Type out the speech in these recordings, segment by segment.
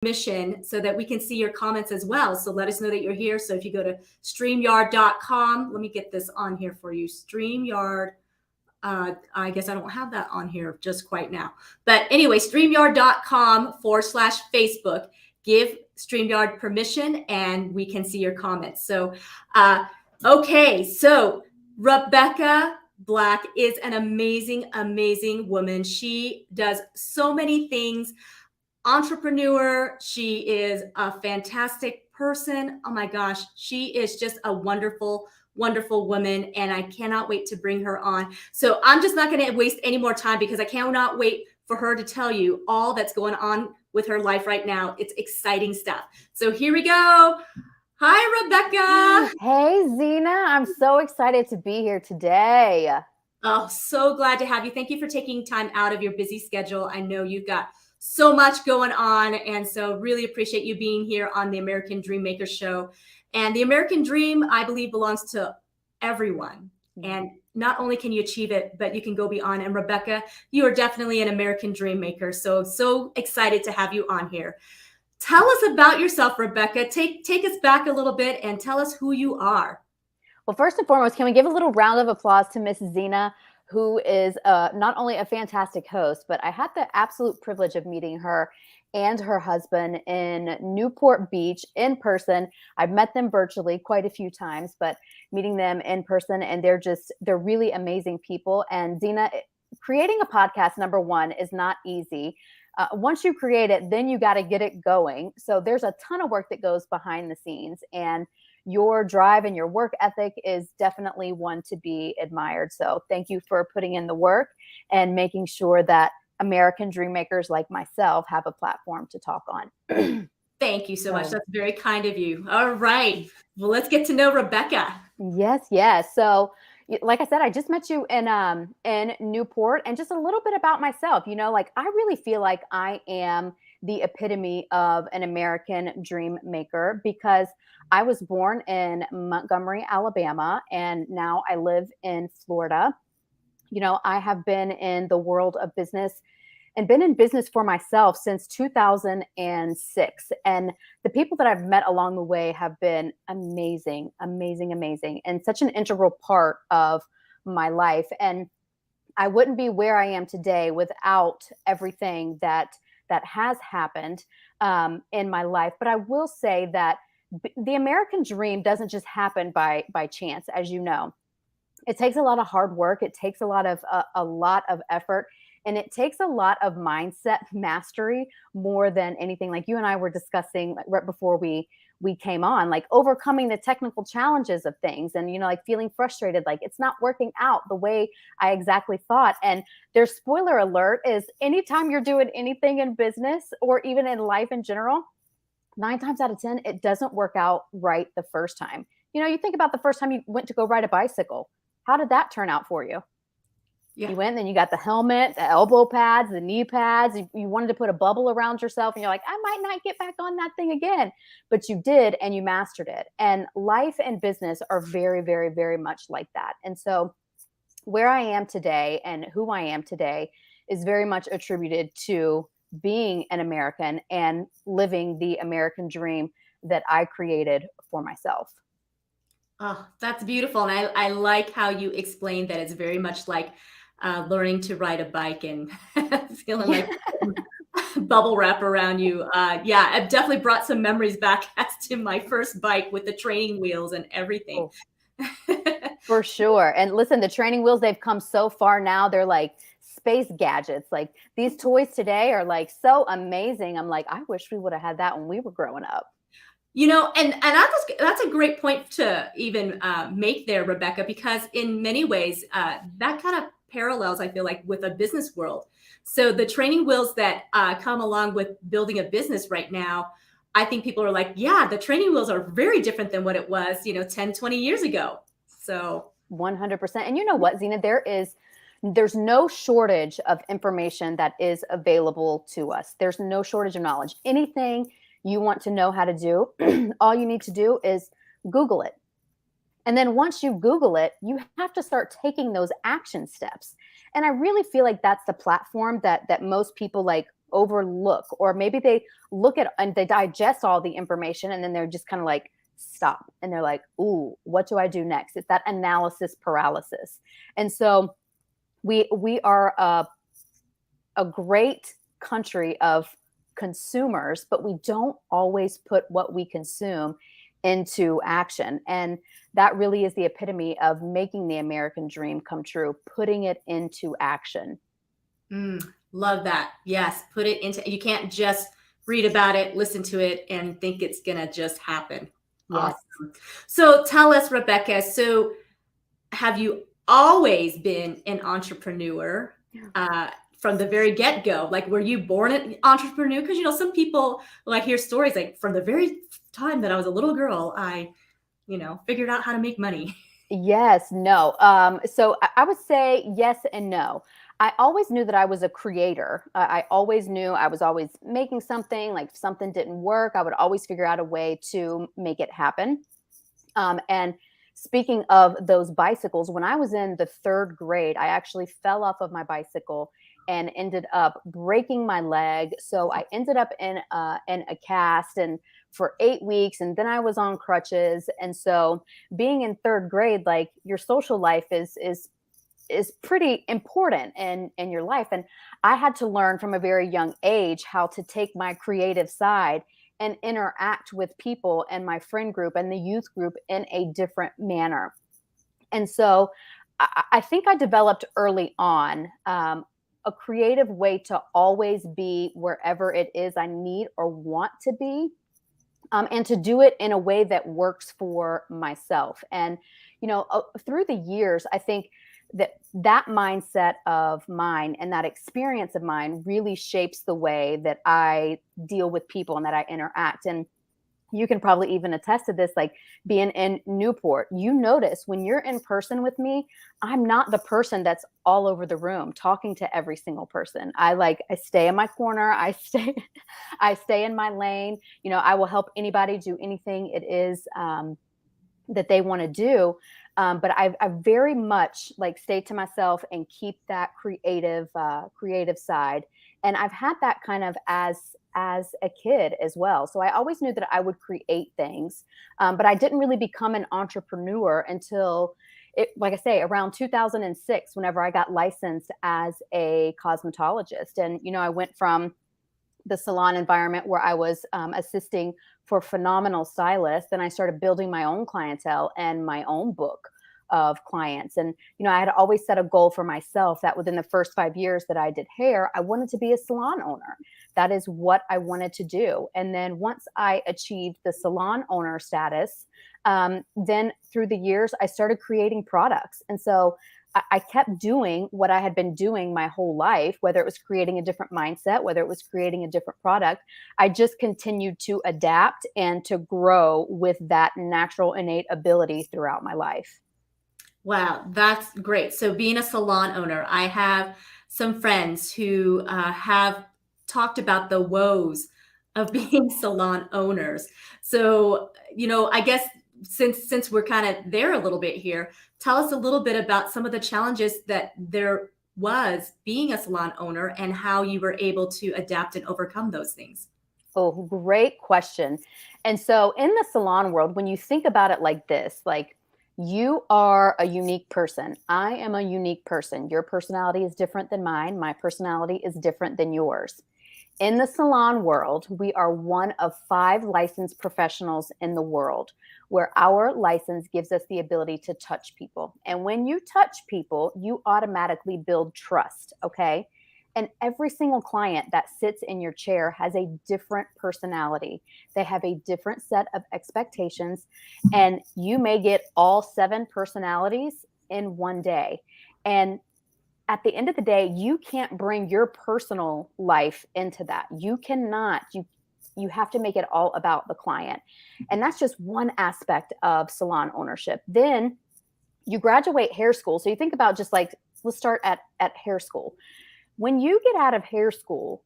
permission so that we can see your comments as well. So let us know that you're here. So if you go to StreamYard.com, let me get this on here for you. StreamYard. I guess I don't have that on here just quite now. But anyway, StreamYard.com/Facebook. Give StreamYard permission and we can see your comments. So, okay. So Rebecca Black is an amazing, amazing woman. She does so many things. Entrepreneur. She is a fantastic person. Oh my gosh. She is just a wonderful, wonderful woman. And I cannot wait to bring her on. So I'm just not going to waste any more time because I cannot wait for her to tell you all that's going on with her life right now. It's exciting stuff. So here we go. Hi, Rebecca. Hey, Zena. I'm so excited to be here today. Oh, so glad to have you. Thank you for taking time out of your busy schedule. I know you've got so much going on. And so really appreciate you being here on the American Dream Maker Show. And the American Dream, I believe, belongs to everyone. And not only can you achieve it, but you can go beyond. And Rebecca, you are definitely an American Dream Maker. So excited to have you on here. Tell us about yourself, Rebecca. Take us back a little bit and tell us who you are. Well, first and foremost, can we give a little round of applause to Miss Zena, who is not only a fantastic host, but I had the absolute privilege of meeting her and her husband in Newport Beach in person. I've met them virtually quite a few times, but meeting them in person, and they're really amazing people. And Zena, creating a podcast, number one, is not easy. Once you create it, then you got to get it going. So there's a ton of work that goes behind the scenes, and your drive and your work ethic is definitely one to be admired. So thank you for putting in the work and making sure that American dream makers like myself have a platform to talk on. Thank you so much. That's very kind of you. All right. Well, let's get to know Rebecca. Yes. So like I said, I just met you in Newport, and just a little bit about myself. I really feel like I am the epitome of an American dream maker because I was born in Montgomery, Alabama, and now I live in Florida. I have been in the world of business and been in business for myself since 2006. And the people that I've met along the way have been amazing, and such an integral part of my life. And I wouldn't be where I am today without everything that has happened in my life. But I will say that the American dream doesn't just happen by chance, as you know. It takes a lot of hard work. It takes a lot of effort, and it takes a lot of mindset mastery more than anything. Like you and I were discussing right before we came on, like overcoming the technical challenges of things, and like feeling frustrated, like it's not working out the way I exactly thought. And their spoiler alert is anytime you're doing anything in business or even in life in general, 9 times out of 10, it doesn't work out right the first time. You think about the first time you went to go ride a bicycle. How did that turn out for you? Yeah. You went, and then you got the helmet, the elbow pads, the knee pads. You wanted to put a bubble around yourself, and you're like, I might not get back on that thing again. But you did, and you mastered it. And life and business are very, very, very much like that. And so where I am today and who I am today is very much attributed to being an American and living the American dream that I created for myself. Oh, that's beautiful. And I like how you explained that it's very much like learning to ride a bike and feeling like bubble wrap around you. Yeah, I've definitely brought some memories back as to my first bike with the training wheels and everything. Oh, for sure. And listen, the training wheels, they've come so far now. They're like space gadgets. Like these toys today are like so amazing. I'm like, I wish we would have had that when we were growing up. And that's a great point to even make there, Rebecca, because in many ways, that kind of parallels, I feel like, with a business world. So the training wheels that come along with building a business right now, I think people are like, yeah, the training wheels are very different than what it was, 10, 20 years ago. So 100%. And you know what, Zena, there's no shortage of information that is available to us. There's no shortage of knowledge. Anything you want to know how to do, all you need to do is Google it. And then once you Google it, you have to start taking those action steps. And I really feel like that's the platform that most people like overlook, or maybe they look at and they digest all the information and then they're just kind of like stop and they're like, ooh, what do I do next? It's that analysis paralysis. And so we are a great country of consumers, but we don't always put what we consume into action. And that really is the epitome of making the American dream come true, putting it into action. Love that. Yes, put it into, you can't just read about it, listen to it, and think it's going to just happen. Yes. Awesome. So tell us, Rebecca, so have you always been an entrepreneur from the very get-go? Like, were you born an entrepreneur? Because, some people, I hear stories like from the very time that I was a little girl, I, figured out how to make money. Yes, no. So I would say yes and no. I always knew that I was a creator. I always knew I was always making something. Like if something didn't work, I would always figure out a way to make it happen. And speaking of those bicycles, when I was in the 3rd grade, I actually fell off of my bicycle and ended up breaking my leg. So I ended up in a cast and for 8 weeks, and then I was on crutches. And so being in 3rd grade, like your social life is pretty important in your life. And I had to learn from a very young age how to take my creative side and interact with people and my friend group and the youth group in a different manner. And so I think I developed early on a creative way to always be wherever it is I need or want to be, and to do it in a way that works for myself. And, through the years, I think that mindset of mine and that experience of mine really shapes the way that I deal with people and that I interact. And you can probably even attest to this, like being in Newport, you notice when you're in person with me, I'm not the person that's all over the room talking to every single person. I stay in my corner. I stay in my lane. I will help anybody do anything it is that they want to do. But I very much stay to myself and keep that creative side. And I've had that kind of as a kid as well. So I always knew that I would create things, but I didn't really become an entrepreneur until like I say, around 2006, whenever I got licensed as a cosmetologist. And, I went from the salon environment where I was assisting for phenomenal stylists. Then I started building my own clientele and my own book of clients. And, I had always set a goal for myself that within the first 5 years that I did hair, I wanted to be a salon owner. That is what I wanted to do. And then once I achieved the salon owner status, then through the years, I started creating products. And so I kept doing what I had been doing my whole life, whether it was creating a different mindset, whether it was creating a different product. I just continued to adapt and to grow with that natural innate ability throughout my life. Wow, that's great. So being a salon owner, I have some friends who have talked about the woes of being salon owners. So, I guess since we're kind of there a little bit here, tell us a little bit about some of the challenges that there was being a salon owner and how you were able to adapt and overcome those things. Oh, great question. And so in the salon world, when you think about it like this, like you are a unique person. I am a unique person. Your personality is different than mine. My personality is different than yours. In the salon world, we are one of 5 licensed professionals in the world where our license gives us the ability to touch people. And when you touch people, you automatically build trust, okay? And every single client that sits in your chair has a different personality. They have a different set of expectations, and you may get all 7 personalities in one day. And at the end of the day, you can't bring your personal life into that. You cannot. You have to make it all about the client. And that's just one aspect of salon ownership. Then you graduate hair school. So you think about just let's start at hair school. When you get out of hair school,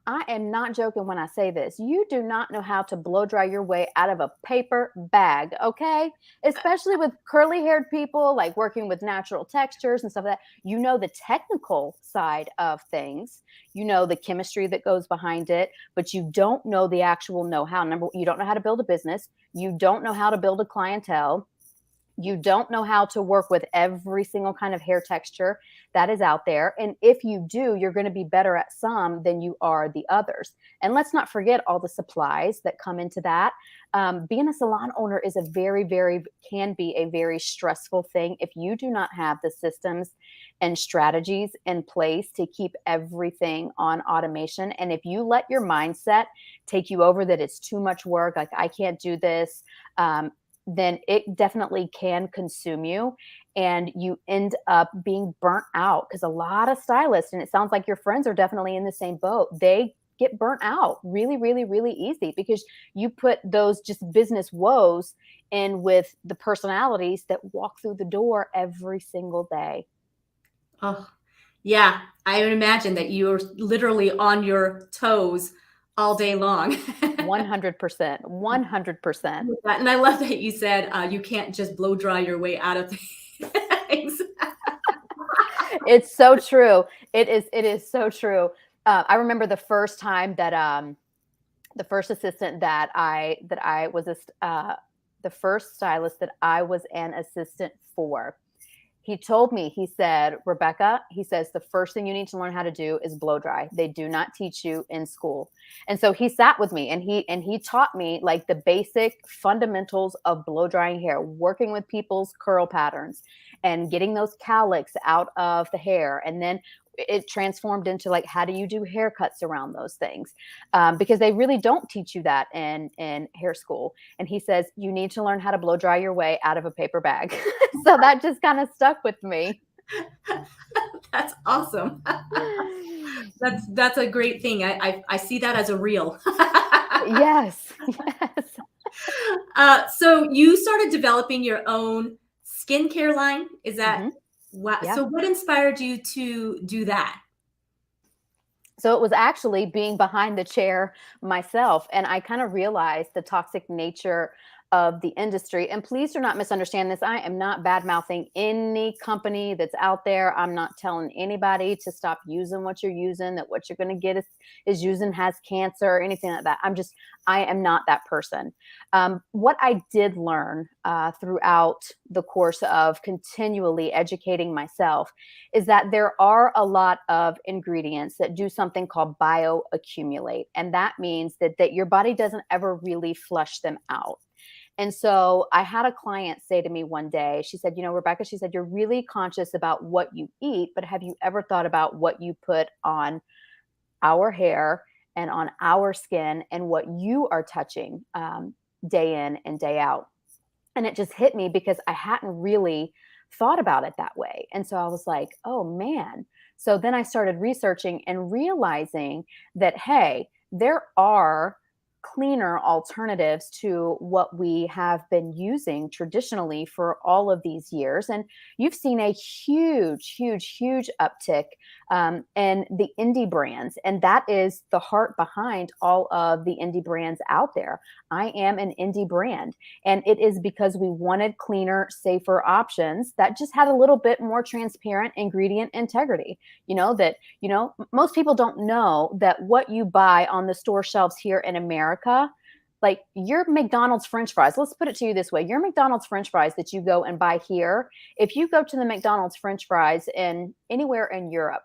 I am not joking when I say this. You do not know how to blow dry your way out of a paper bag, okay? Especially with curly haired people, like working with natural textures and stuff like that. You know the technical side of things, you know the chemistry that goes behind it, but you don't know the actual know how. Number one, you don't know how to build a business, you don't know how to build a clientele. You don't know how to work with every single kind of hair texture that is out there. And if you do, you're going to be better at some than you are the others. And let's not forget all the supplies that come into that. Being a salon owner is a can be a very stressful thing if you do not have the systems and strategies in place to keep everything on automation. And if you let your mindset take you over that it's too much work, like I can't do this, then it definitely can consume you and you end up being burnt out, because a lot of stylists, and it sounds like your friends are definitely in the same boat, they get burnt out really easy because you put those just business woes in with the personalities that walk through the door every single day. Oh, yeah. I would imagine that you're literally on your toes all day long. 100%. 100%. And I love that you said you can't just blow dry your way out of things. It's so true. It is so true. I remember the first time that the first assistant that I was the first stylist that I was an assistant for. He told me, he said, Rebecca, he says, the first thing you need to learn how to do is blow dry. They do not teach you in school. And so he sat with me and he taught me like the basic fundamentals of blow drying hair, working with people's curl patterns and getting those cowlicks out of the hair. And then it transformed into like, how do you do haircuts around those things? Because they really don't teach you that in hair school. And he says, you need to learn how to blow dry your way out of a paper bag. So that just kind of stuck with me. That's awesome. That's a great thing. I see that as a reel. Yes. Yes. So you started developing your own skincare line. Is that Hmm. wow? Yeah. So what inspired you to do that? So it was actually being behind the chair myself. And I kind of realized the toxic nature of the industry. And please do not misunderstand this. I am not bad mouthing any company that's out there. I'm not telling anybody to stop using what you're using, that what you're going to get is using has cancer or anything like that. I am not that person. What I did learn throughout the course of continually educating myself is that there are a lot of ingredients that do something called bioaccumulate. And that means that your body doesn't ever really flush them out. And so I had a client say to me one day, she said, Rebecca, she said, you're really conscious about what you eat, but have you ever thought about what you put on our hair and on our skin and what you are touching day in and day out? And it just hit me because I hadn't really thought about it that way. And so I was like, oh man. So then I started researching and realizing that, hey, there are cleaner alternatives to what we have been using traditionally for all of these years. And you've seen a huge uptick in the indie brands. And that is the heart behind all of the indie brands out there. I am an indie brand. And it is because we wanted cleaner, safer options that just had a little bit more transparent ingredient integrity. Most people don't know that what you buy on the store shelves here in America, like your McDonald's French fries, let's put it to you this way, your McDonald's French fries that you go and buy here, if you go to the McDonald's French fries in anywhere in Europe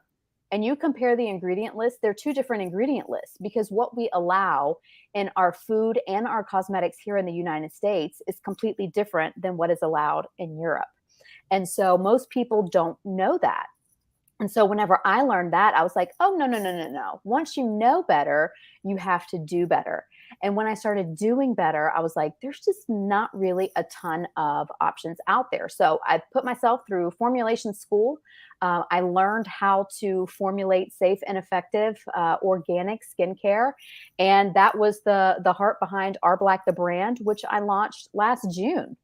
and you compare the ingredient list, they're two different ingredient lists, because what we allow in our food and our cosmetics here in the United States is completely different than what is allowed in Europe. And so most people don't know that. And so whenever I learned that, I was like, oh, no. Once you know better, you have to do better. And when I started doing better, I was like, there's just not really a ton of options out there. So I put myself through formulation school. I learned how to formulate safe and effective organic skincare. And that was the heart behind r.black, the brand, which I launched last June.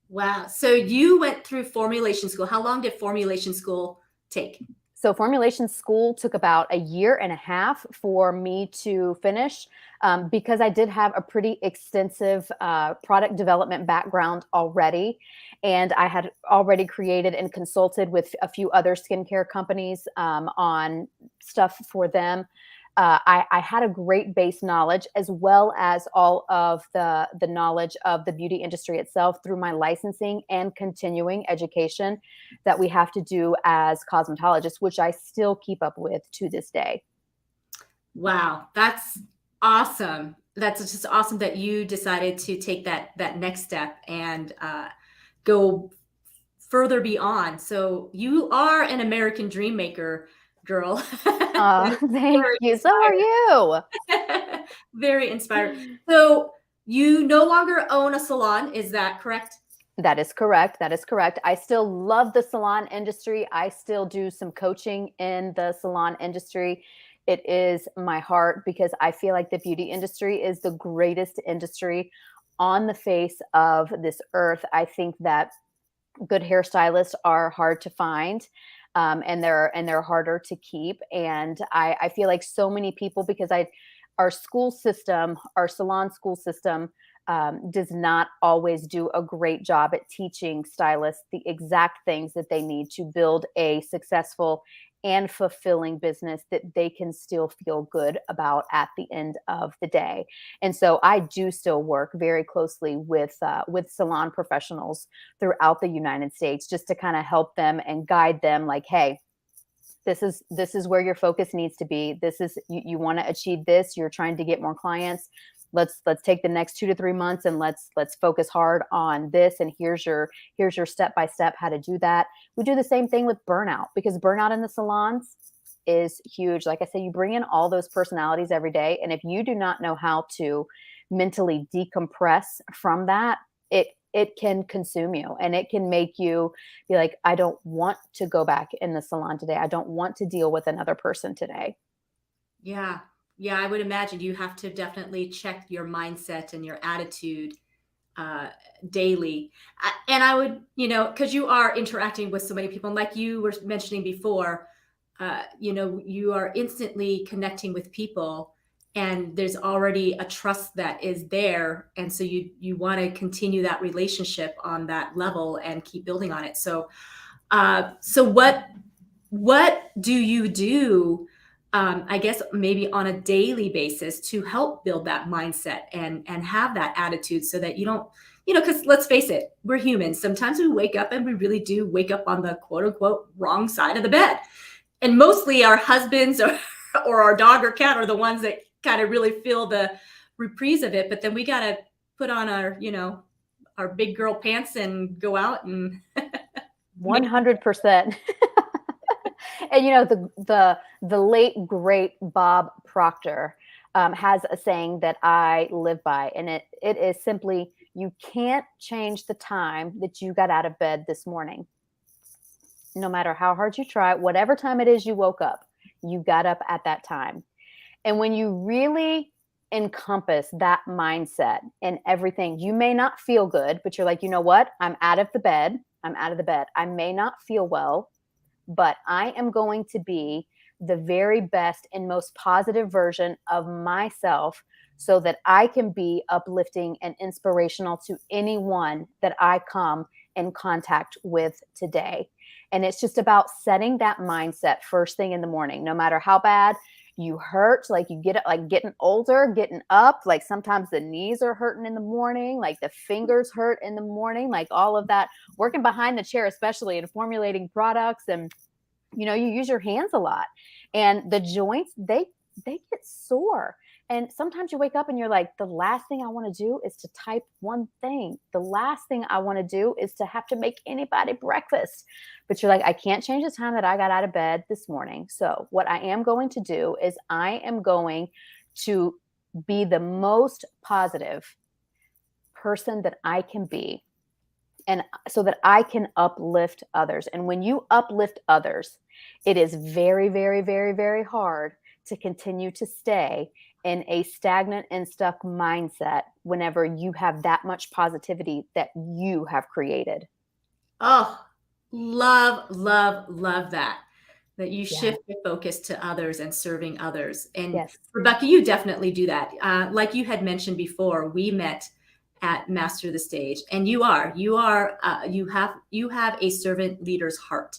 Wow. So you went through formulation school. How long did formulation school take? So formulation school took about a year and a half for me to finish, because I did have a pretty extensive product development background already. And I had already created and consulted with a few other skincare companies on stuff for them. I had a great base knowledge, as well as all of the knowledge of the beauty industry itself through my licensing and continuing education that we have to do as cosmetologists, which I still keep up with to this day. Wow, that's awesome. That's just awesome that you decided to take that next step and go further beyond. So you are an American dream maker, girl. Thank Very you. So are inspired. you. Very inspired. So you no longer own a salon, is that correct? That is correct. That is correct. I still love the salon industry. I still do some coaching in the salon industry. It is my heart, because I feel like the beauty industry is the greatest industry on the face of this earth. I think that good hairstylists are hard to find. And they're harder to keep. And I feel like so many people, because our school system, our salon school system, does not always do a great job at teaching stylists the exact things that they need to build a successful and fulfilling business that they can still feel good about at the end of the day. And so I do still work very closely with salon professionals throughout the United States, just to kind of help them and guide them, like, hey, this is where your focus needs to be. This is, you want to achieve this, you're trying to get more clients. Let's take the next 2 to 3 months and let's focus hard on this. And here's your step by step how to do that. We do the same thing with burnout, because burnout in the salons is huge. Like I said, you bring in all those personalities every day, and if you do not know how to mentally decompress from that, it can consume you, and it can make you be like, I don't want to go back in the salon today. I don't want to deal with another person today. Yeah. Yeah, I would imagine you have to definitely check your mindset and your attitude uh, daily. And I would, because you are interacting with so many people, and like you were mentioning before, you are instantly connecting with people, and there's already a trust that is there, and so you want to continue that relationship on that level and keep building on it. So, so what do you do? I guess maybe on a daily basis to help build that mindset and have that attitude, so that you don't, because let's face it, we're humans. Sometimes we wake up and we really do wake up on the quote unquote wrong side of the bed, and mostly our husbands or our dog or cat are the ones that kind of really feel the reprise of it. But then we got to put on our big girl pants and go out and 100%. And the late great Bob Proctor has a saying that I live by, and it is simply, you can't change the time that you got out of bed this morning. No matter how hard you try, whatever time it is you woke up, you got up at that time. And when you really encompass that mindset in everything, you may not feel good, but you're like, you know what? I'm out of the bed. I'm out of the bed. I may not feel well, but I am going to be the very best and most positive version of myself, so that I can be uplifting and inspirational to anyone that I come in contact with today. And it's just about setting that mindset first thing in the morning, no matter how bad you hurt, like you get it, like getting older, getting up, like sometimes the knees are hurting in the morning, like the fingers hurt in the morning, like all of that, working behind the chair, especially in formulating products. And, you use your hands a lot, and the joints, they get sore. And sometimes you wake up and you're like, the last thing I want to do is to type one thing. The last thing I want to do is to have to make anybody breakfast. But you're like, I can't change the time that I got out of bed this morning. So what I am going to do is I am going to be the most positive person that I can be, and so that I can uplift others. And when you uplift others, it is very, very, very, very hard to continue to stay in a stagnant and stuck mindset whenever you have that much positivity that you have created. oh, love, love, love that. that you Yeah. shift your focus to others and serving others. And Yes. Rebecca, you definitely do that. Like you had mentioned before, we met at Master the Stage, and you have a servant leader's heart,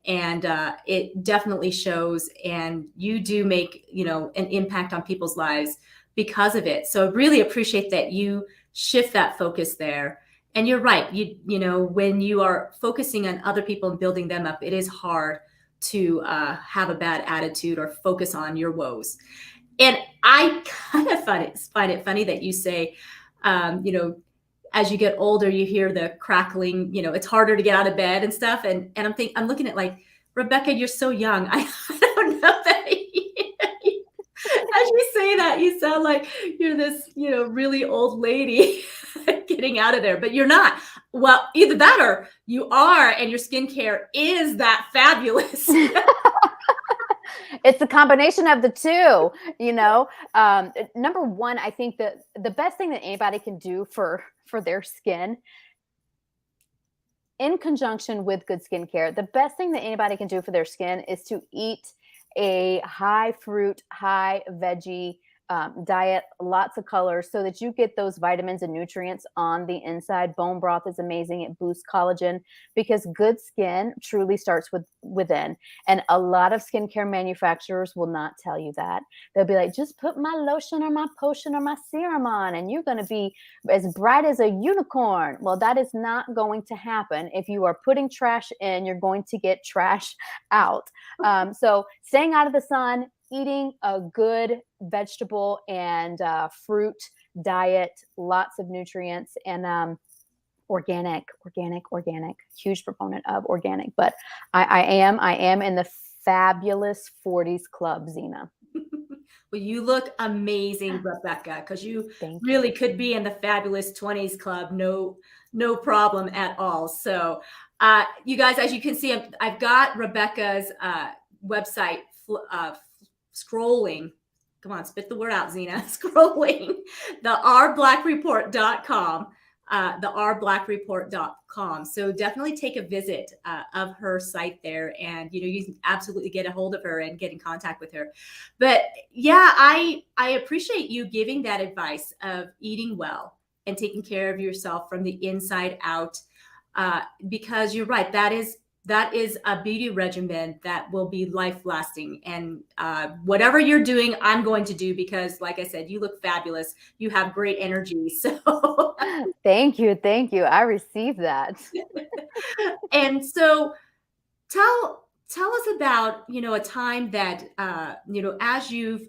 and it definitely shows. And you do make an impact on people's lives because of it. So I really appreciate that you shift that focus there. And you're right. When you are focusing on other people and building them up, it is hard to have a bad attitude or focus on your woes. And I kind of find it funny that you say, as you get older, you hear the crackling, it's harder to get out of bed and stuff. And I'm looking at like, Rebecca, you're so young. I don't know that. As you say that, you sound like you're this, really old lady getting out of there, but you're not. Well, either that or you are, and your skincare is that fabulous. It's a combination of the two, Number one, I think that the best thing that anybody can do for their skin, in conjunction with good skincare, the best thing that anybody can do for their skin is to eat a high fruit, high veggie diet, lots of colors, so that you get those vitamins and nutrients on the inside. Bone broth is amazing. It boosts collagen, because good skin truly starts within. And a lot of skincare manufacturers will not tell you that. They'll be like, just put my lotion or my potion or my serum on, and you're going to be as bright as a unicorn. Well, that is not going to happen. If you are putting trash in, you're going to get trash out. So staying out of the sun, eating a good vegetable and fruit diet, lots of nutrients, and organic. Huge proponent of organic. But I am in the fabulous 40s club, Zena. Well, you look amazing, Rebecca, because you Thank really you. could be in the fabulous 20s club. No problem at all. So, you guys, as you can see, I've got Rebecca's website scrolling. Come on, spit the word out, Zena. Scrolling the r.black.report.com. The r.black.report.com. So definitely take a visit of her site there, and you can absolutely get a hold of her and get in contact with her. But yeah, I appreciate you giving that advice of eating well and taking care of yourself from the inside out, because you're right. That is a beauty regimen that will be life lasting. And whatever you're doing, I'm going to do, because like I said, you look fabulous. You have great energy. So Thank you. I received that. and so tell us about, a time that, as you've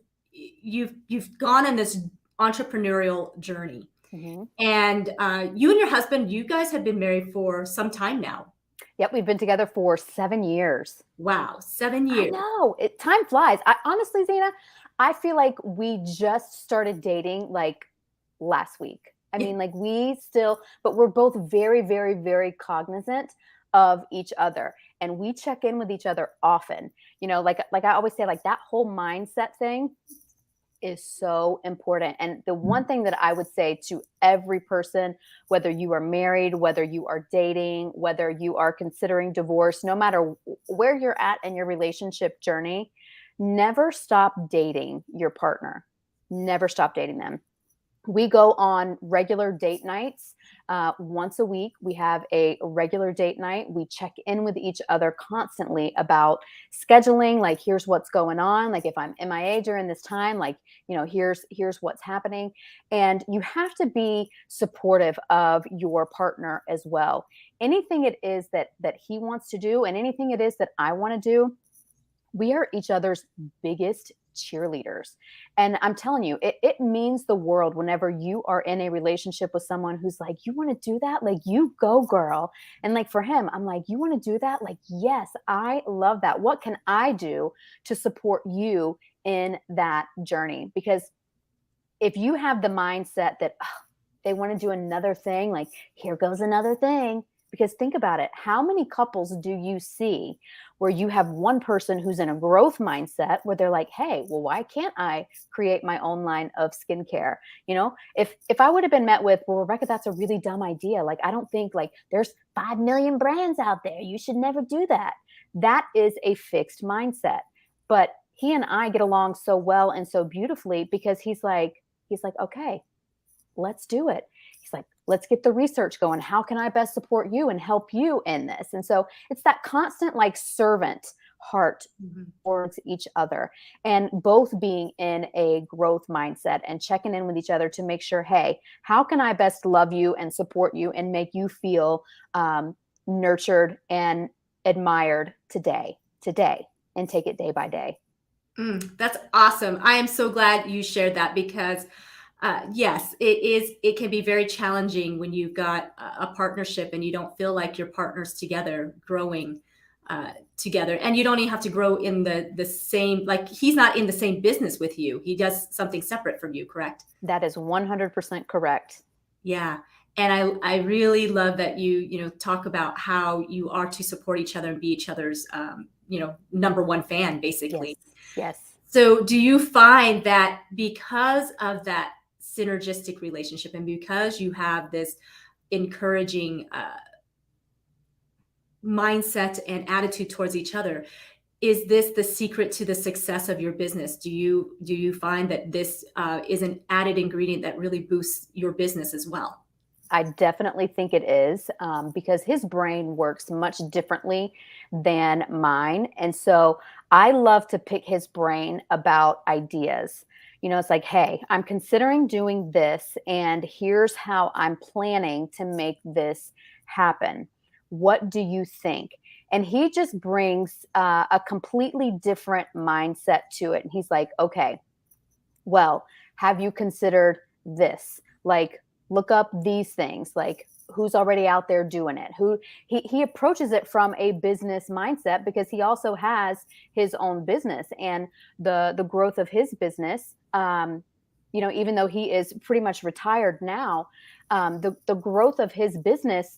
gone on this entrepreneurial journey, Mhm. and you and your husband, you guys have been married for some time now. Yep, we've been together for 7 years. Wow, 7 I years. know. Time flies. I honestly, Zena, I feel like we just started dating like last week. I mean, like but we're both very, very, very cognizant of each other, and we check in with each other often. Like I always say, like that whole mindset thing is so important. And the one thing that I would say to every person, whether you are married, whether you are dating, whether you are considering divorce, no matter where you're at in your relationship journey, never stop dating your partner. Never stop dating them. We go on regular date nights once a week. We have a regular date night. We check in with each other constantly about scheduling. Like, here's what's going on. Like, if I'm MIA during this time, like, here's what's happening. And you have to be supportive of your partner as well. Anything it is that he wants to do, and anything it is that I want to do, we are each other's biggest cheerleaders. And I'm telling you, it means the world whenever you are in a relationship with someone who's like, you want to do that? Like, you go, girl. And like for him, I'm like, you want to do that? Like, yes, I love that. What can I do to support you in that journey? Because if you have the mindset that they want to do another thing, like, here goes another thing. Because think about it. How many couples do you see where you have one person who's in a growth mindset where they're like, hey, well, why can't I create my own line of skincare? If I would have been met with, well, Rebecca, that's a really dumb idea. Like, I don't think, like, there's 5 million brands out there. You should never do that. that is a fixed mindset. But he and I get along so well and so beautifully because he's like, okay, let's do it. He's like, let's get the research going. How can I best support you and help you in this? And so it's that constant like servant heart Mhm. towards each other, and both being in a growth mindset and checking in with each other to make sure, hey, how can I best love you and support you and make you feel nurtured and admired today, and take it day by day. That's awesome. I am so glad you shared that because, yes, it is. It can be very challenging when you've got a partnership and you don't feel like your partner's together, growing together, and you don't even have to grow in the same. Like he's not in the same business with you. He does something separate from you. Correct? That is 100% correct. Yeah. And I really love that you talk about how you are to support each other and be each other's number one fan Yes. basically. Yes. So, do you find that because of that synergistic relationship and because you have this encouraging mindset and attitude towards each other, is this the secret to the success of your business? Do you find that this is an added ingredient that really boosts your business as well? I definitely think it is, because his brain works much differently than mine. And so I love to pick his brain about ideas. It's like, hey, I'm considering doing this, and here's how I'm planning to make this happen. What do you think? And he just brings a completely different mindset to it. And he's like, okay, well, have you considered this? Like, look up these things, like who's already out there doing it. Who he approaches it from a business mindset because he also has his own business, and the growth of his business, even though he is pretty much retired now, the growth of his business,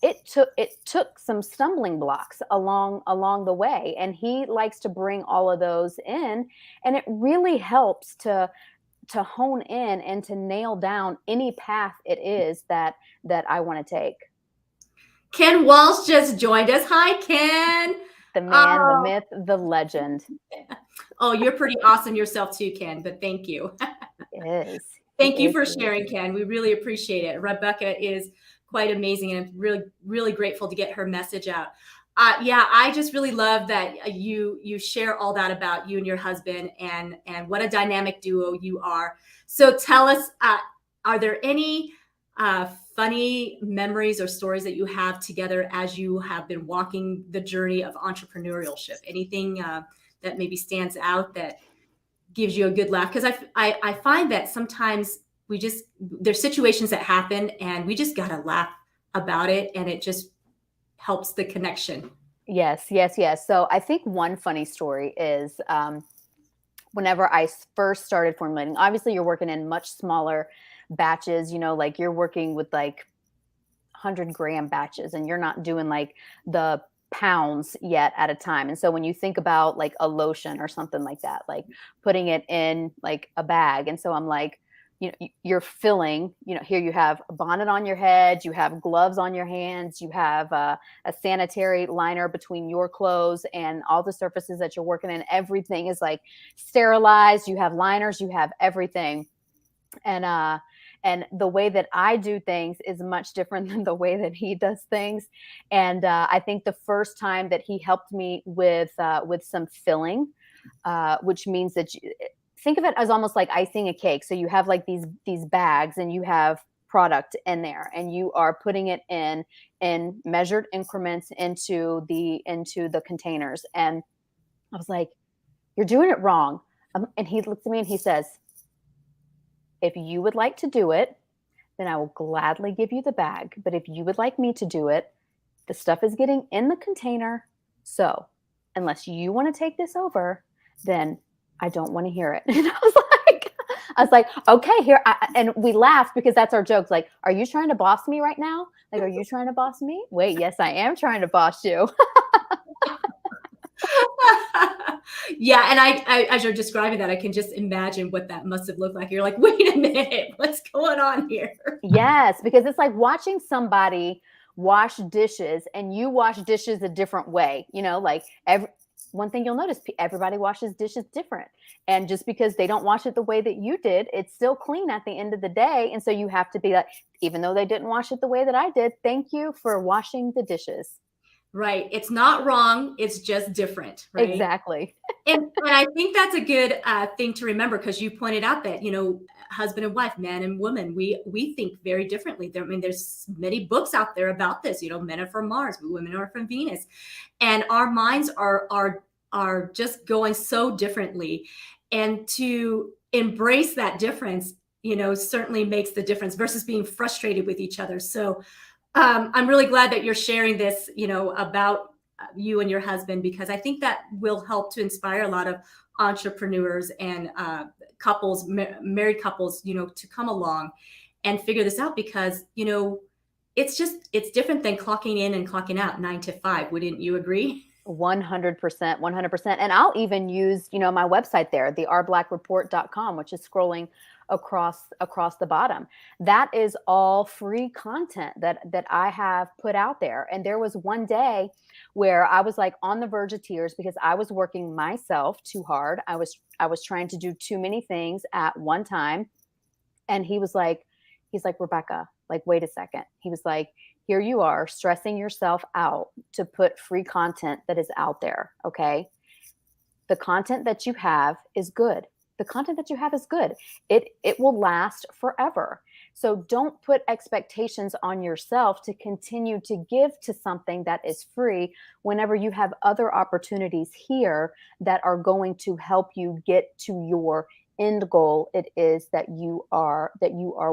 it took some stumbling blocks along the way, and he likes to bring all of those in, and it really helps to hone in and to nail down any path it is that I want to take. Ken Walsh just joined us. Hi, Ken. The man, the Oh, myth, the legend. oh, you're pretty awesome yourself too, Ken. But thank you. He is. He Thank you is. for He is. sharing, Ken. We really appreciate it. Rebecca is quite amazing, and I'm really, really grateful to get her message out. Yeah, I just really love that you share all that about you and your husband, and what a dynamic duo you are. So tell us, are there any funny memories or stories that you have together as you have been walking the journey of entrepreneurship? Anything that maybe stands out that gives you a good laugh? Because I find that sometimes there's situations that happen and we just gotta laugh about it, and it just helps the connection. Yes, yes, yes. So I think one funny story is, whenever I first started formulating, obviously you're working in much smaller batches, like you're working with like 100-gram batches, and you're not doing like the pounds yet at a time. And so when you think about like a lotion or something like that, like putting it in like a bag. And so I'm like, you're filling, here you have a bonnet on your head, you have gloves on your hands, you have a sanitary liner between your clothes and all the surfaces that you're working in. Everything is like sterilized. You have liners, you have everything. And the way that I do things is much different than the way that he does things. And I think the first time that he helped me with some filling, which means that think of it as almost like icing a cake. So you have like these bags, and you have product in there, and you are putting it in measured increments into the containers. And I was like, "You're doing it wrong." And he looks at me and he says, if you would like to do it, then I will gladly give you the bag. But if you would like me to do it, the stuff is getting in the container. So unless you want to take this over, then I don't want to hear it. And I was like, okay, here. And we laughed because that's our jokes. Like, are you trying to boss me right now? Like, are you trying to boss me? Wait, yes, I am trying to boss you. Yeah, and as you're describing that, I can just imagine what that must have looked like. You're like, wait a minute, what's going on here? Yes, because it's like watching somebody wash dishes and you wash dishes a different way, like one thing you'll notice, everybody washes dishes different. And just because they don't wash it the way that you did, it's still clean at the end of the day. And so you have to be like, even though they didn't wash it the way that I did, thank you for washing the dishes. Right. It's not wrong. It's just different. Right. Exactly. And I think that's a good thing to remember, because you pointed out that, husband and wife, man and woman, we think very differently. I mean, there's many books out there about this. Men are from Mars, women are from Venus, and our minds are just going so differently. And to embrace that difference, certainly makes the difference versus being frustrated with each other. So I'm really glad that you're sharing this, about you and your husband, because I think that will help to inspire a lot of entrepreneurs and couples, married couples, to come along and figure this out, because, it's different than clocking in and clocking out 9 to 5. Wouldn't you agree? 100%, 100%. And I'll even use, my website there, the r.black.report.com, which is scrolling across the bottom. That is all free content that I have put out there. And there was one day where I was like on the verge of tears because I was working myself too hard. I was trying to do too many things at one time. And he's like, Rebecca, like, wait a second. He was like, here you are stressing yourself out to put free content that is out there. Okay. The content that you have is good. The content that you have is good. It will last forever. So don't put expectations on yourself to continue to give to something that is free whenever you have other opportunities here that are going to help you get to your end goal it is that you are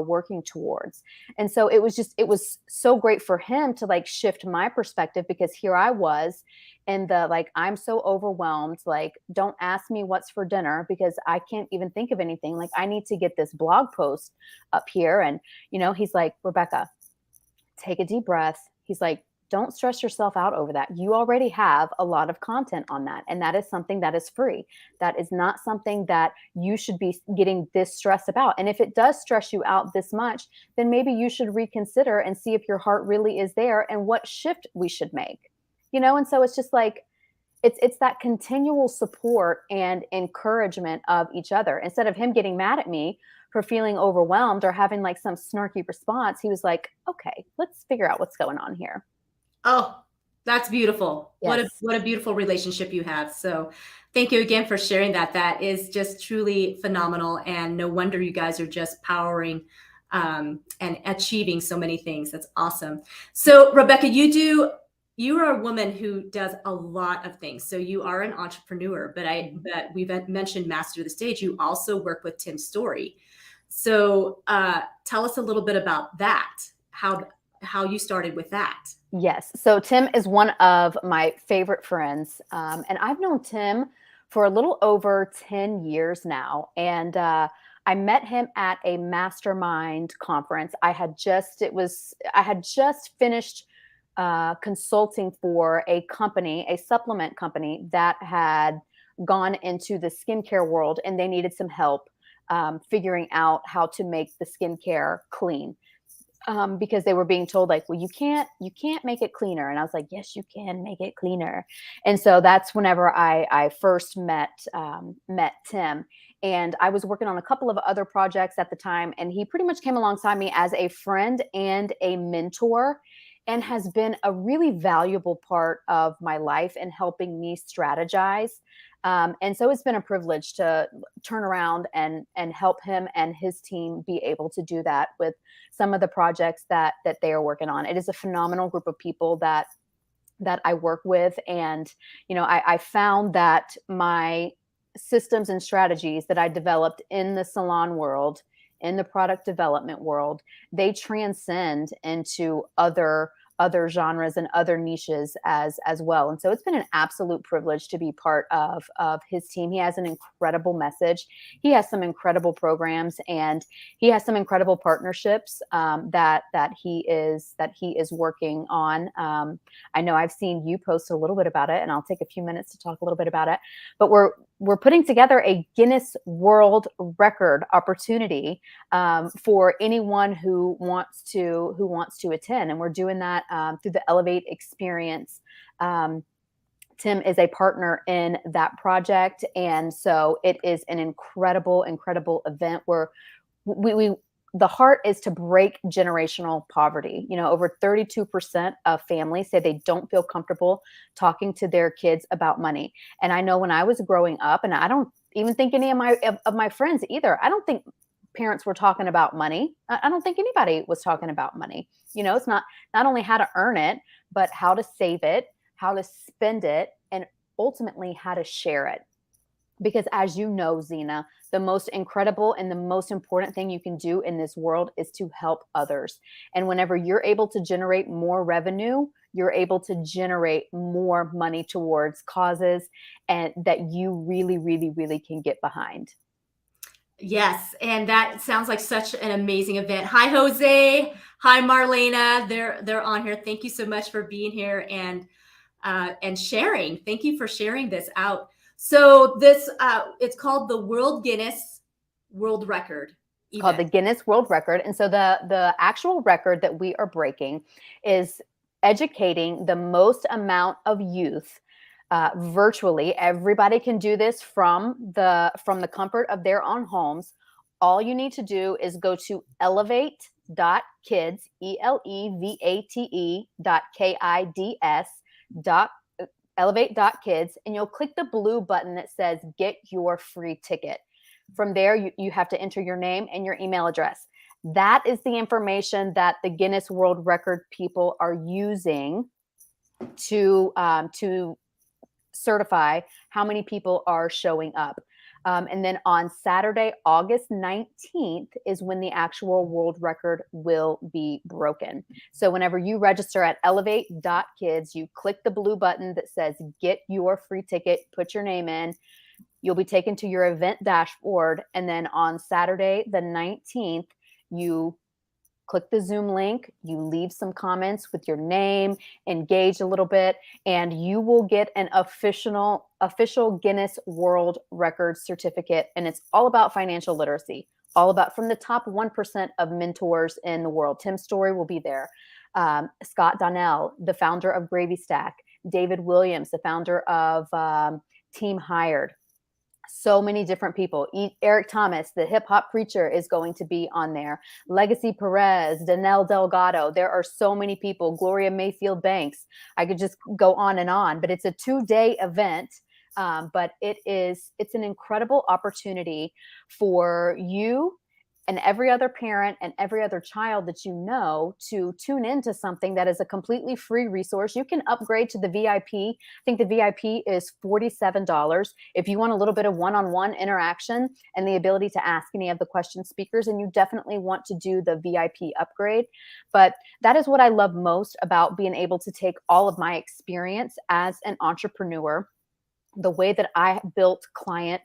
working towards. And so it was so great for him to like shift my perspective, because here I was in the like, I'm so overwhelmed, like, don't ask me what's for dinner because I can't even think of anything. Like, I need to get this blog post up here. And he's like, Rebecca, take a deep breath. He's like, don't stress yourself out over that. You already have a lot of content on that. And that is something that is free. That is not something that you should be getting this stress about. And if it does stress you out this much, then maybe you should reconsider and see if your heart really is there and what shift we should make. And so it's just like, it's that continual support and encouragement of each other. Instead of him getting mad at me for feeling overwhelmed or having like some snarky response, he was like, okay, let's figure out what's going on here. Oh, that's beautiful. Yes. What a beautiful relationship you have. So thank you again for sharing that. That is just truly phenomenal. And no wonder you guys are just powering and achieving so many things. That's awesome. So Rebecca, you are a woman who does a lot of things. So you are an entrepreneur, but we've mentioned Master the Stage. You also work with Tim Story. So tell us a little bit about that, how you started with that. Yes. So Tim is one of my favorite friends. And I've known Tim for a little over 10 years now. And I met him at a mastermind conference. I had just finished consulting for a company, a supplement company that had gone into the skincare world, and they needed some help figuring out how to make the skincare clean. Because they were being told like, well, you can't make it cleaner. And I was like, yes, you can make it cleaner. And so that's whenever I first met Tim. And I was working on a couple of other projects at the time. And he pretty much came alongside me as a friend and a mentor, and has been a really valuable part of my life in helping me strategize. And so it's been a privilege to turn around and help him and his team be able to do that with some of the projects that they are working on. It is a phenomenal group of people that I work with. And, I found that my systems and strategies that I developed in the salon world, in the product development world, they transcend into other genres and other niches as well. And so it's been an absolute privilege to be part of his team. He has an incredible message. He has some incredible programs, and he has some incredible partnerships that he is working on. I know I've seen you post a little bit about it, and I'll take a few minutes to talk a little bit about it. But we're putting together a Guinness World Record opportunity for anyone who wants to attend, and we're doing that through the Elevate experience. Tim is a partner in that project, and so it is an incredible event where we the heart is to break generational poverty. Over 32% of families say they don't feel comfortable talking to their kids about money. And I know when I was growing up, and I don't even think any of my friends either, I don't think parents were talking about money. I don't think anybody was talking about money. It's not only how to earn it, but how to save it, how to spend it, and ultimately how to share it. Because as you know, Zena, the most incredible and the most important thing you can do in this world is to help others. And whenever you're able to generate more revenue, you're able to generate more money towards causes and that you really, really, really can get behind. Yes, and that sounds like such an amazing event. Hi, Jose. Hi, Marlena. They're on here. Thank you so much for being here and sharing. Thank you for sharing this out. So this it's called the World Guinness World Record. It's called the Guinness World Record. And so the actual record that we are breaking is educating the most amount of youth virtually. Everybody can do this from the comfort of their own homes. All you need to do is go to elevate.kids, elevate.kids, elevate.kids, and you'll click the blue button that says get your free ticket. From there, you have to enter your name and your email address. That is the information that the Guinness World Record people are using to certify how many people are showing up. And then on Saturday, August 19th is when the actual world record will be broken. So whenever you register at elevate.kids, you click the blue button that says get your free ticket, put your name in. You'll be taken to your event dashboard. And then on Saturday, the 19th, you click the Zoom link, you leave some comments with your name, engage a little bit, and you will get an official Guinness World Record certificate. And it's all about financial literacy, all about from the top 1% of mentors in the world. Tim Story will be there. Scott Donnell, the founder of Gravy Stack. David Williams, the founder of Team Hired. So many different people. Eric Thomas, the hip hop preacher, is going to be on there. Legacy Perez, Danelle Delgado. There are so many people. Gloria Mayfield Banks. I could just go on, but it's a 2-day event. But it's an incredible opportunity for you and every other parent and every other child that you know to tune into something that is a completely free resource. You can upgrade to the VIP. I think the VIP is $47. If you want a little bit of one-on-one interaction and the ability to ask any of the question speakers, and you definitely want to do the VIP upgrade. But that is what I love most about being able to take all of my experience as an entrepreneur, the way that I built client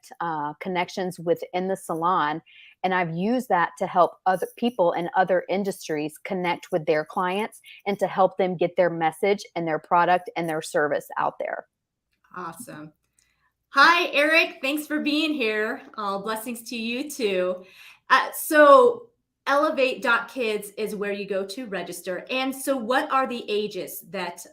connections within the salon. And I've used that to help other people in other industries connect with their clients and to help them get their message and their product and their service out there. Awesome. Hi, Eric. Thanks for being here. Blessings to you too. So elevate.kids is where you go to register. And so what are the ages that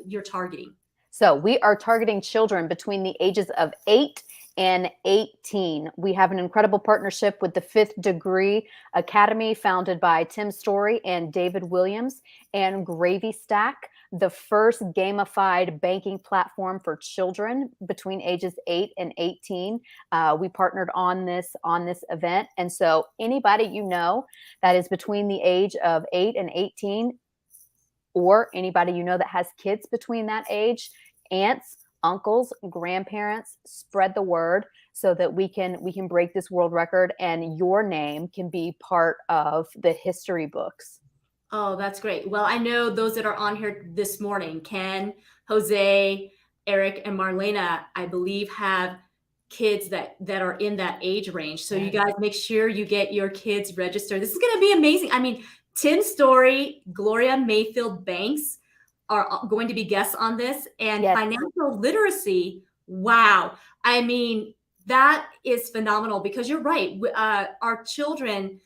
you're targeting? So we are targeting children between the ages of 8 and 18. We have an incredible partnership with the Fifth Degree Academy, founded by Tim Story and David Williams, and Gravy Stack, the first gamified banking platform for children between ages 8 and 18. We partnered on this event. And so anybody you know that is between the age of 8 and 18, or anybody you know that has kids between that age, aunts, uncles, grandparents, spread the word so that we can break this world record and your name can be part of the history books. Oh, that's great. Well, I know those that are on here this morning, Ken, Jose, Eric, and Marlena, I believe have kids that are in that age range. So you guys make sure you get your kids registered. This is going to be amazing. I mean, Tim Story, Gloria Mayfield Banks are going to be guests on this, and financial literacy Wow. I mean, that is phenomenal because you're right. Our children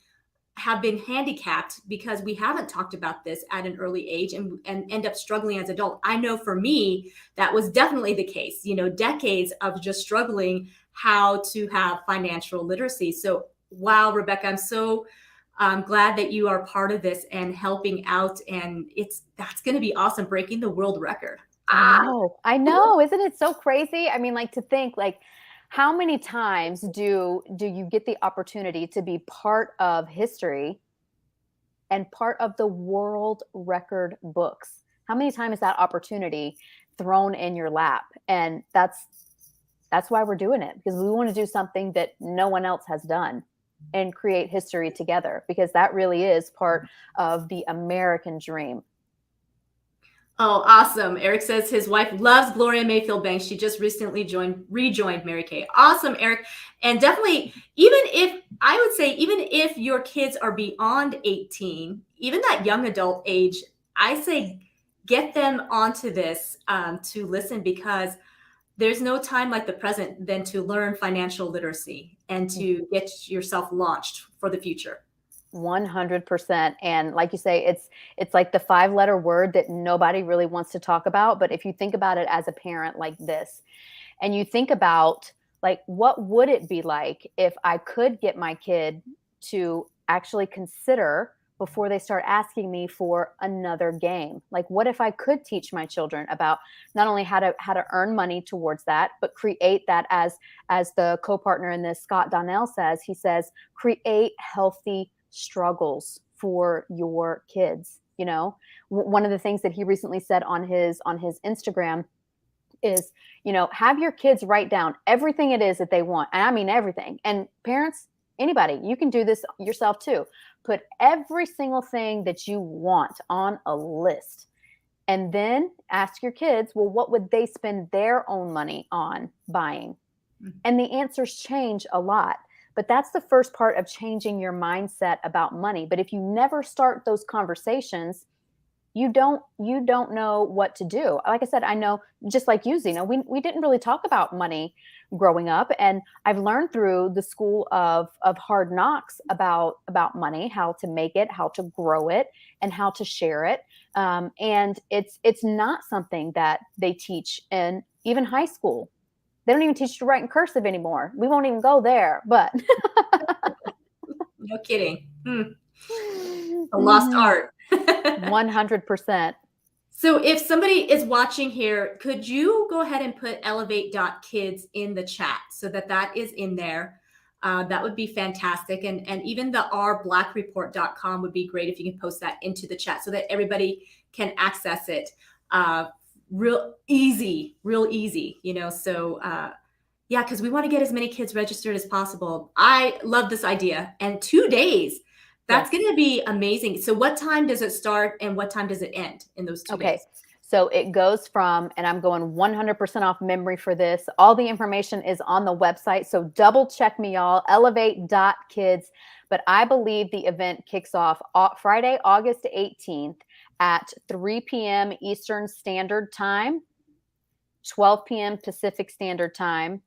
have been handicapped because we haven't talked about this at an early age and end up struggling as adult. I know for me, that was definitely the case, decades of just struggling how to have financial literacy. So, wow, Rebecca, I'm so glad that you are part of this and helping out. And that's going to be awesome, breaking the world record. I know. Isn't it so crazy? I mean, like to think like how many times do you get the opportunity to be part of history and part of the world record books? How many times is that opportunity thrown in your lap? And that's why we're doing it, because we want to do something that no one else has done and create history together, because that really is part of the American dream. Oh, awesome. Eric says his wife loves Gloria Mayfield Banks. She just recently rejoined Mary Kay. Awesome, Eric. And definitely, even if your kids are beyond 18, even that young adult age, I say get them onto this to listen, because there's no time like the present than to learn financial literacy and to get yourself launched for the future. 100%. And like you say, it's like the 5-letter word that nobody really wants to talk about. But if you think about it as a parent like this, and you think about like, what would it be like if I could get my kid to actually consider before they start asking me for another game? Like, what if I could teach my children about not only how to earn money towards that, but create that, as the co-partner in this, Scott Donnell, says, he says, create healthy struggles for your kids. One of the things that he recently said on his Instagram is, have your kids write down everything it is that they want. And I mean everything. And parents, anybody, you can do this yourself too. Put every single thing that you want on a list. And then ask your kids, well, what would they spend their own money on buying? And the answers change a lot. But that's the first part of changing your mindset about money. But if you never start those conversations, you don't know what to do. Like I said, I know, just like you, Zena, we didn't really talk about money growing up, and I've learned through the school of hard knocks about money, how to make it, how to grow it, and how to share it. And it's not something that they teach in even high school. They don't even teach you to write in cursive anymore. We won't even go there, but No kidding. A lost art. 100%. So if somebody is watching here, could you go ahead and put elevate.kids in the chat so that is in there? That would be fantastic. And even the r.black.report.com would be great if you can post that into the chat so that everybody can access it real easy, So yeah, because we want to get as many kids registered as possible. I love this idea. And 2 days, that's going to be amazing. So what time does it start and what time does it end in those 2 days? Okay. So it goes from, and I'm going 100% off memory for this. All the information is on the website. So double check me, y'all, elevate.kids. But I believe the event kicks off Friday, August 18th at 3 p.m. Eastern Standard Time, 12 p.m. Pacific Standard Time,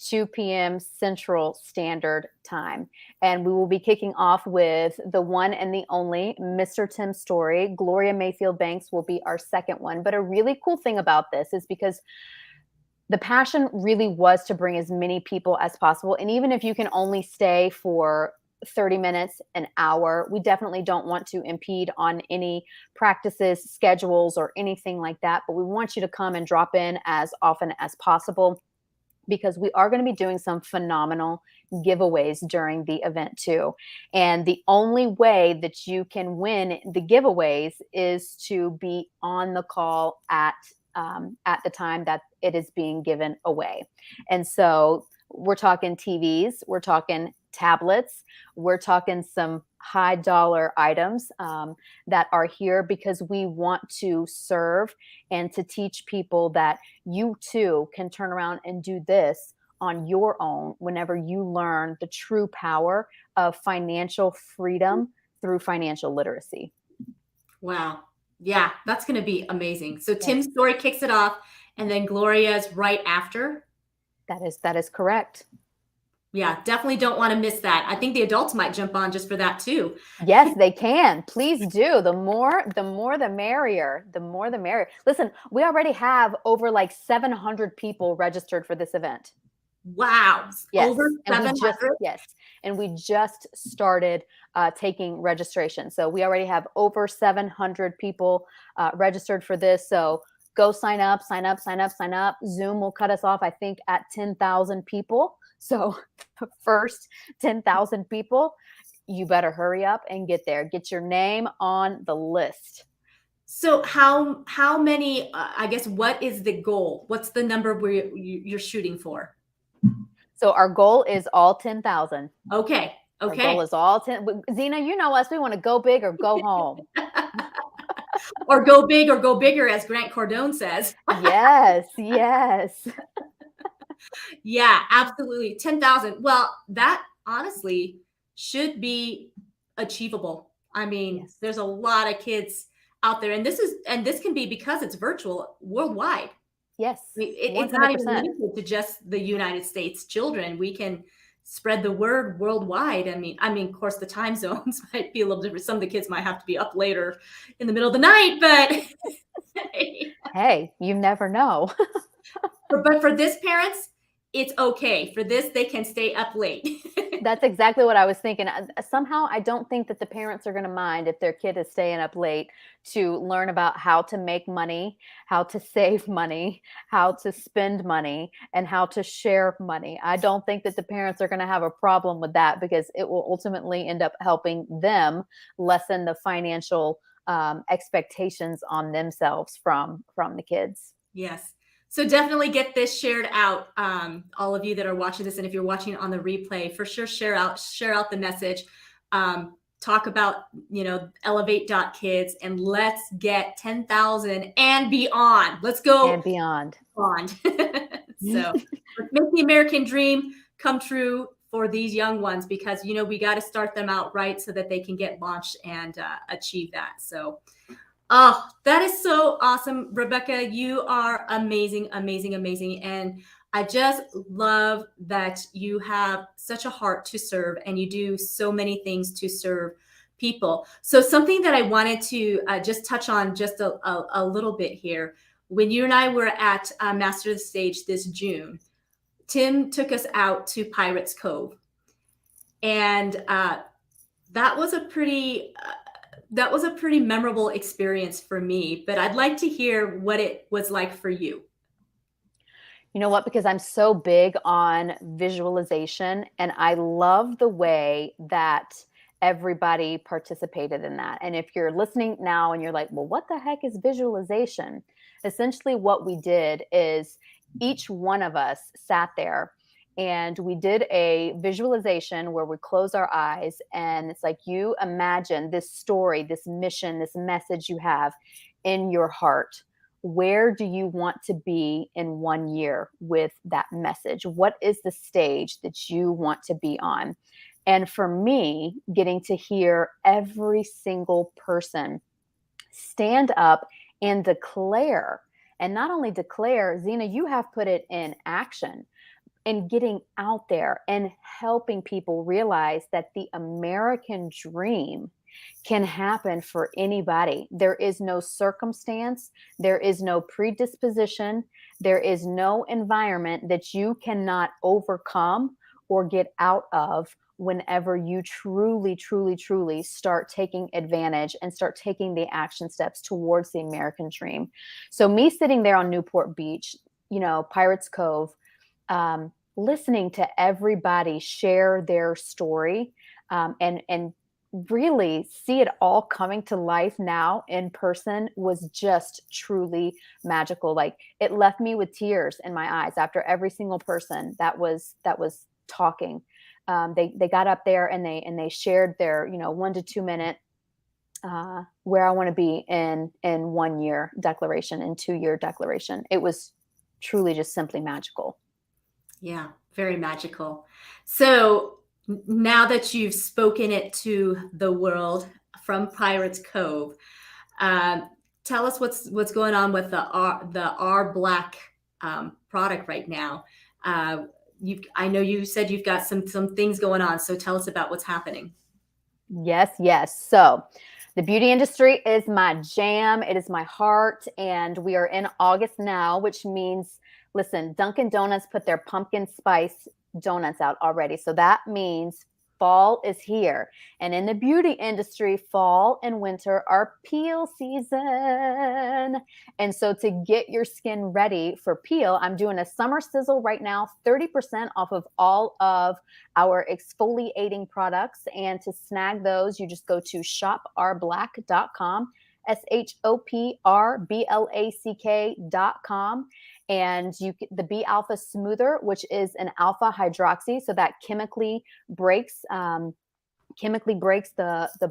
2 p.m. Central Standard Time. And we will be kicking off with the one and the only Mr. Tim Story. Gloria Mayfield Banks will be our second one. But a really cool thing about this is because the passion really was to bring as many people as possible. And even if you can only stay for 30 minutes, an hour, we definitely don't want to impede on any practices, schedules, or anything like that. But we want you to come and drop in as often as possible, because we are going to be doing some phenomenal giveaways during the event too. And the only way that you can win the giveaways is to be on the call at the time that it is being given away. And so we're talking TVs, we're talking tablets, we're talking some high dollar items that are here, because we want to serve and to teach people that you too can turn around and do this on your own whenever you learn the true power of financial freedom through financial literacy. Wow. Yeah, that's going to be amazing. So Yes, Tim's story kicks it off, and then Gloria's right after. that is correct. Yeah, definitely don't want to miss that. I think the adults might jump on just for that too. Yes, they can. Please do. The merrier. The more the merrier. Listen, we already have over like 700 people registered for this event. Wow, over Yes, and 700. we just started taking registration. So we already have over 700 people registered for this. So go sign up, sign up, sign up, sign up. Zoom will cut us off, I think, at 10,000 people. So the first 10,000 people, you better hurry up and get there. Get your name on the list. So how many? I guess what is the goal? What's the number where you're shooting for? So our goal is all 10,000. Okay. Our goal Okay. is all 10. Zena, you know us. We want to go big or go home. Or go big or go bigger, as Grant Cardone says. Yes, yes. Yeah, absolutely. 10,000. Well, that honestly should be achievable. I mean, Yes. there's a lot of kids out there, and this can be because it's virtual worldwide. Yes. It's not even 100%. limited to just the United States children. We can spread the word worldwide. Of course, the time zones might be a little different. Some of the kids might have to be up later in the middle of the night, but Hey, you never know. but for this parents, it's okay. For this, they can stay up late. That's exactly what I was thinking. Somehow, I don't think that the parents are going to mind if their kid is staying up late to learn about how to make money, how to save money, how to spend money, and how to share money. I don't think that the parents are going to have a problem with that because it will ultimately end up helping them lessen the financial expectations on themselves from the kids. Yes. So definitely get this shared out. All of you that are watching this, and if you're watching on the replay, for sure share out the message. Talk about elevate.kids, and let's get 10,000 and beyond. Let's go And beyond. beyond. So let's make the American dream come true for these young ones, because we got to start them out right so that they can get launched and achieve that. So oh, that is so awesome. Rebecca, you are amazing, amazing, amazing. And I just love that you have such a heart to serve, and you do so many things to serve people. So something that I wanted to just touch on just a little bit here. When you and I were at Master of the Stage this June, Tim took us out to Pirates Cove. And that was a pretty memorable experience for me, but I'd like to hear what it was like for you. You know what? Because I'm so big on visualization, and I love the way that everybody participated in that. And if you're listening now and you're like, well, what the heck is visualization? Essentially, what we did is each one of us sat there and we did a visualization where we close our eyes, and it's like you imagine this story, this mission, this message you have in your heart. Where do you want to be in 1 year with that message? What is the stage that you want to be on? And for me, getting to hear every single person stand up and declare, and not only declare, Zena, you have put it in action, and getting out there and helping people realize that the American dream can happen for anybody. There is no circumstance, there is no predisposition, there is no environment that you cannot overcome or get out of whenever you truly, truly, truly start taking advantage and start taking the action steps towards the American dream. So me sitting there on Newport Beach, Pirates Cove, listening to everybody share their story, and really see it all coming to life now in person was just truly magical. Like, it left me with tears in my eyes after every single person that was talking. They got up there and they shared their 1 to 2 minute where I want to be in 1 year declaration and 2 year declaration. It was truly just simply magical. Yeah, very magical. So now that you've spoken it to the world from Pirates Cove, tell us what's going on with the r.black product right now. I know you said you've got some things going on, so tell us about what's happening. Yes, yes. So the beauty industry is my jam. It is my heart. And we are in August now, which means, listen, Dunkin' Donuts put their pumpkin spice donuts out already. So that means fall is here. And in the beauty industry, fall and winter are peel season. And so to get your skin ready for peel, I'm doing a summer sizzle right now, 30% off of all of our exfoliating products. And to snag those, you just go to shoprblack.com, shoprblack.com. And the B alpha smoother, which is an alpha hydroxy, so that chemically breaks the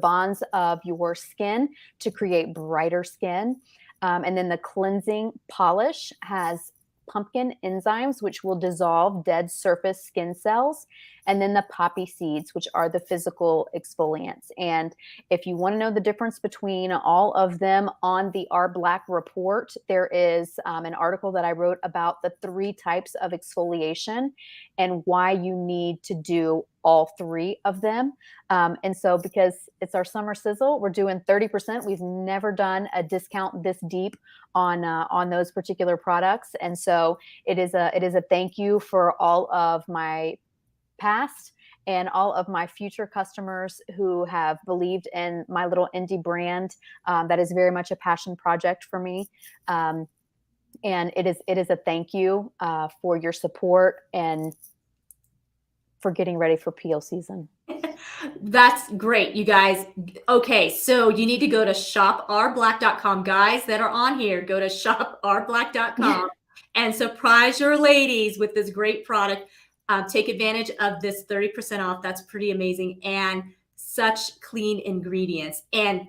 bonds of your skin to create brighter skin. And then the cleansing polish has pumpkin enzymes, which will dissolve dead surface skin cells, and then the poppy seeds, which are the physical exfoliants. And if you want to know the difference between all of them, on the r.black report, there is an article that I wrote about the 3 types of exfoliation and why you need to do all 3 of them. And so because it's our summer sizzle, we're doing 30%. We've never done a discount this deep on those particular products. And so it is a thank you for all of my past and all of my future customers who have believed in my little indie brand. That is very much a passion project for me. And it is a thank you for your support and for getting ready for peel season. That's great, you guys. Okay, so you need to go to shoprblack.com. Guys that are on here, go to shoprblack.com and surprise your ladies with this great product. Take advantage of this 30% off. That's pretty amazing, and such clean ingredients. And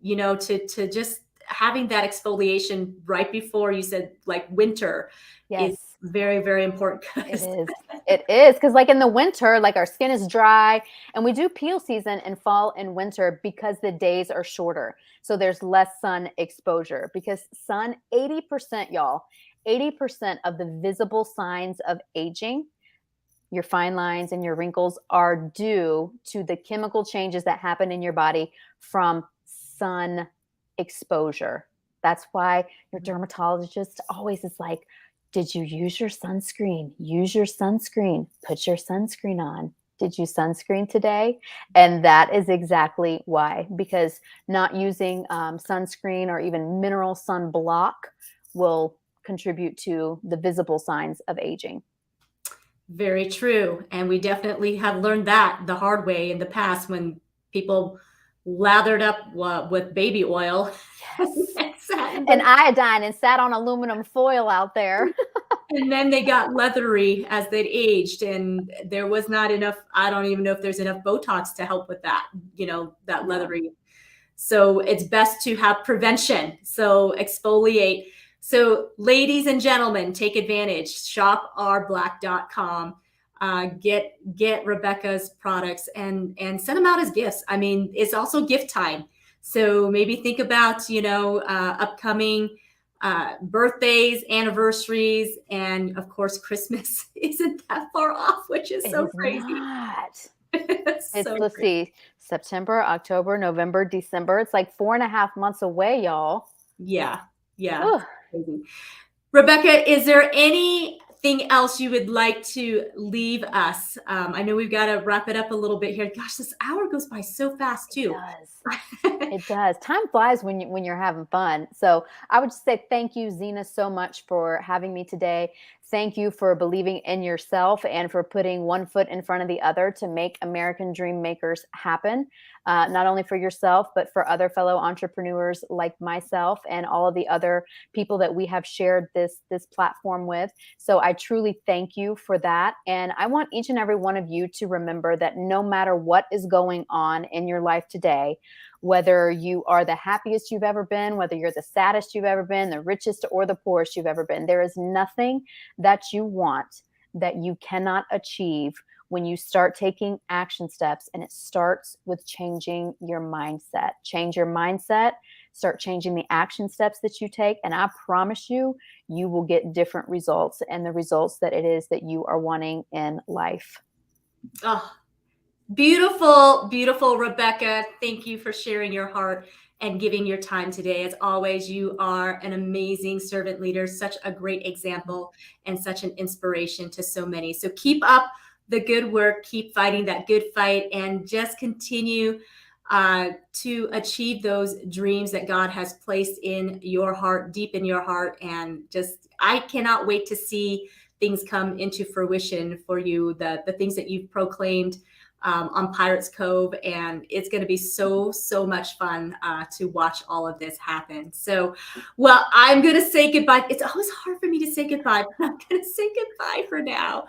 to just having that exfoliation right before, you said, like, winter, is Yes. very, very important. It is because, like, in the winter, like, our skin is dry, and we do peel season in fall and winter because the days are shorter. So there's less sun exposure, because sun, 80%, y'all, 80% of the visible signs of aging, your fine lines and your wrinkles, are due to the chemical changes that happen in your body from sun exposure. That's why your dermatologist always is like, did you use your sunscreen? Use your sunscreen. Put your sunscreen on. Did you sunscreen today? And that is exactly why, because not using sunscreen or even mineral sunblock will contribute to the visible signs of aging. Very true. And we definitely have learned that the hard way in the past, when people lathered up with baby oil. Yes. And iodine, and sat on aluminum foil out there. And then they got leathery as they'd aged, and there was not enough. I don't even know if there's enough Botox to help with that, that leathery. So it's best to have prevention. So exfoliate. So ladies and gentlemen, take advantage. shoprblack.com. Get Rebecca's products and send them out as gifts. I mean, it's also gift time. So maybe think about, upcoming birthdays, anniversaries, and of course, Christmas isn't that far off, which is so crazy. Not. It's It's, so let's crazy. see, September, October, November, December. It's like 4.5 months away, y'all. Yeah. Ugh. Crazy. Rebecca, is there anything else you would like to leave us? I know we've got to wrap it up a little bit here. Gosh, this hour goes by so fast too. It does. Time flies when you're having fun. So I would just say thank you, Zena, so much for having me today. Thank you for believing in yourself and for putting one foot in front of the other to make American Dream Makers happen. Not only for yourself, but for other fellow entrepreneurs like myself and all of the other people that we have shared this platform with. So I truly thank you for that. And I want each and every one of you to remember that no matter what is going on in your life today, whether you are the happiest you've ever been, whether you're the saddest you've ever been, the richest or the poorest you've ever been, there is nothing that you want that you cannot achieve when you start taking action steps, and it starts with changing your mindset. Change your mindset, start changing the action steps that you take, and I promise you, you will get different results, and the results that it is that you are wanting in life. Oh, beautiful, beautiful, Rebecca. Thank you for sharing your heart and giving your time today. As always, you are an amazing servant leader, such a great example, and such an inspiration to so many. So keep up the good work, keep fighting that good fight, and just continue to achieve those dreams that God has placed in your heart, deep in your heart. And just, I cannot wait to see things come into fruition for you, the things that you've proclaimed on Pirates Cove, and it's going to be so much fun to watch all of this happen. So, well, I'm going to say goodbye. It's always hard for me to say goodbye, but I'm going to say goodbye for now.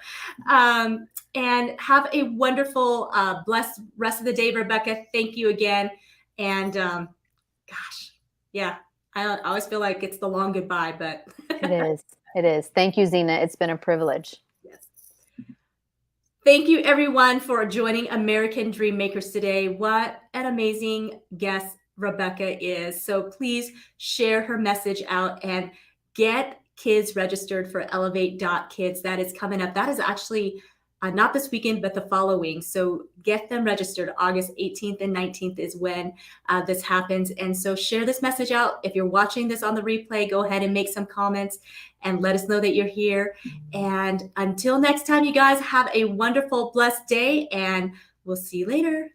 And have a wonderful, blessed rest of the day, Rebecca. Thank you again. And gosh, yeah, I always feel like it's the long goodbye, but It is. It is. Thank you, Zena. It's been a privilege. yes. Thank you, everyone, for joining American Dream Makers today. What an amazing guest Rebecca is. So please share her message out and get kids registered for Elevate.Kids. That is coming up. That is actually not this weekend, but the following. So get them registered. August 18th and 19th is when this happens. And so share this message out. If you're watching this on the replay, go ahead and make some comments and let us know that you're here. And until next time, you guys have a wonderful, blessed day, and we'll see you later.